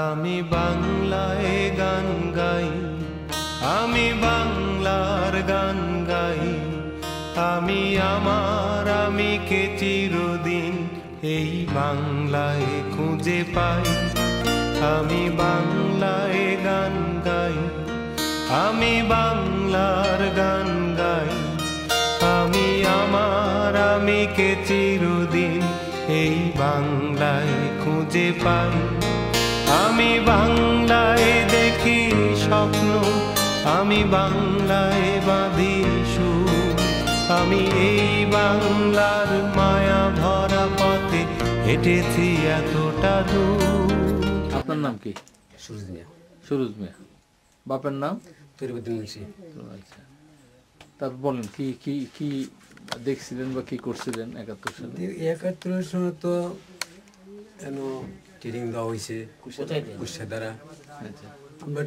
আমি বাংলায় গান গাই, আমি বাংলার গান গাই, আমি আমার আমিকে চিরদিন এই বাংলায় খুঁজে পাই। আমি বাংলায় গান গাই, আমি বাংলার গান গাই, আমি আমার আমিকে চিরদিন এই বাংলায় খুঁজে পাই। আমি বাংলায় দেখি স্বপ্ন, আমি বাংলায় বাঁধি সুর, আমি এই বাংলার মায়া ভরা পথে হেঁটেছি এতটা দূর। আপনার নাম কি? সুরজ মিয়া। সুরজ মিয়া। বাপের নাম? তরিবুদ্দিন মুন্সি। আচ্ছা, তারপর বলেন কি কি কি দেখছিলেন বা কি করছিলেন 71 সালে? 71 সময় তো ট্রেনিং দেওয়া হয়েছে কুষ্টিয়া দ্বারা। আচ্ছা, আমরা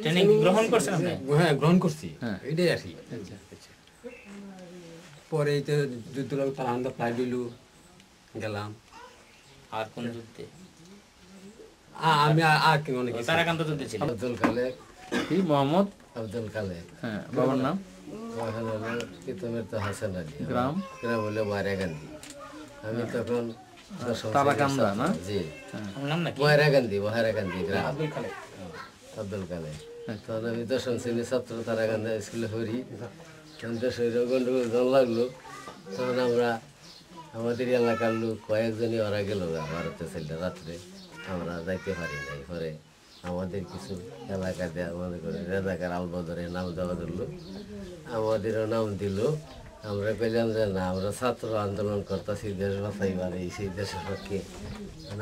ট্রেনিং গ্রহণ করছেন? হ্যাঁ, গ্রহণ করছি। হ্যাঁ, এটাই আর কি। আচ্ছা, পরে এই তো যুদ্ধ তারান্দা ফ্লাইট দিলু গেলাম। আর কোন যুদ্ধে? আমি আর কি অনেক তারাকান্ত যুদ্ধে ছিল। আব্দুল কালেক। কি মোহাম্মদ আব্দুল কালেক। হ্যাঁ, বাবার নাম? কিতমের তো হাসান আলী। গ্রাম? গ্রাম হলো ময়রাকান্দি। আমি তখন তারাকান্দা না? জি, নাম নাকি? ময়রাকান্দি গ্রাম। আব্দুল কালেক। তখন আমি 10ম শ্রেণীর ছাত্র তারাকান্দা স্কুলে পড়ি। শরীরে গন্ডগোল জন লাগলো, তখন আমরা আমাদের এলাকার লোক কয়েকজনই ওরা গেল ভারতে ছেলে রাত্রে, আমরা যাইতে পারি নাই। পরে আমাদের কিছু এলাকাতে আমাদের রেজাকার আলবদরে নাম দেওয়া ধরলো, আমাদেরও নাম দিল। আমরা কইলাম যে না, আমরা ছাত্র আন্দোলন করতেছি দেশ বাঁচাইবার, এই সেই দেশের পক্ষে,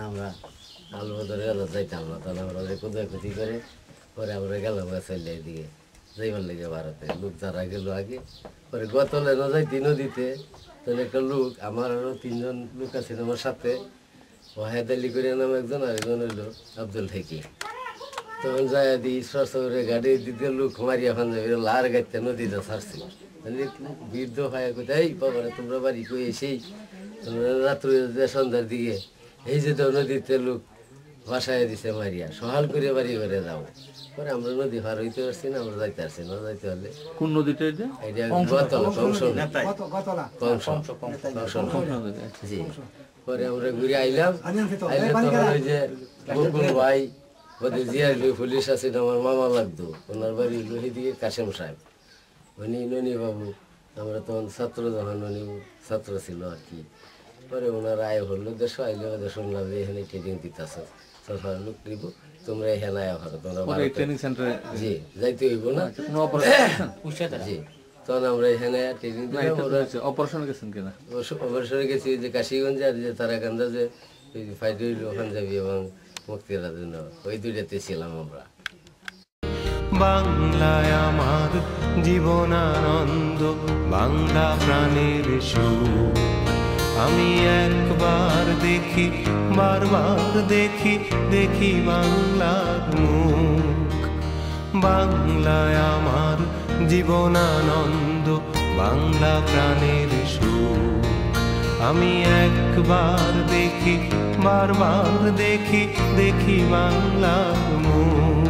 আমরা আলবদরে যাইতাম না। তখন আমরা কোদাকুতি করে পরে আমরা গেলাম চলে এদিকে যাইবার লেগে ভারতে। লোক যারা গেল আগে, পরে গতলে না যাইতি নদীতে, তখন একটা লোক, আমার আরও 3জন লোক আছে আমার সাথে, ওয়াহেদ আলী করে নাম একজন, আর একজন হইল আব্দুল হেকি। তখন যায় দিই সরসরে গাড়ি দিতে লোক মারিয়া ফান যাবে লার গাইতে নদীতে ছাড়ছি। বৃদ্ধ হয় কোথায়, এই বাবারা তোমরা বাড়ি কই এসেই রাত্রে সন্ধ্যার দিকে এই যে তো নদীতে লোক বাসায় দিছে মারিয়া, সহাল করে বাড়ি করে যাও। পরে আমরা নদী পার হইতে পারছি না, আমরা যাইতে পারছি না। যাইতে হলে কোন নদীটা এটা? এটা জি। পরে আমরা ঘুরে আইলাম। আইলে তখন ওই যে বকুল ভাই ওদের জিয়ার পুলিশ আছে, আমার মামা লাগতো, ওনার বাড়ি লোহিদিকে কাশেম সাহেব, উনি ননী বাবু। আমরা তখন ছাত্র, যখন উনি ছাত্র ছিল আর কি। পরে ওনার আয় হলো দেশ, আইলে ওদের শুনলাম যে এখানে ট্রেনিং দিতেছে, সরকার লোক দিব, তোমরা এখানে আয় হলো, তোমরা ট্রেনিং সেন্টারে জি যাইতে হইব না। জি, তখন আমরা এখানে ট্রেনিং দিলাম। অপারেশন গেছেন কিনা? অপারেশনে গেছি যে কাশিগঞ্জে, আর যে তারাকান্দা যে ফাইট হইল ওখানে যাবি এবং মুক্তির জন্য, ওই দুইটাতে ছিলাম আমরা। বাংলায় আমার জীবনানন্দ, বাংলা প্রাণের সুর। আমি একবার দেখি, বারবার দেখি, দেখি বাংলার মুখ। বাংলায় আমার জীবনানন্দ, বাংলা প্রাণের সুর। আমি একবার দেখি, বারবার দেখি, দেখি বাংলার মুখ।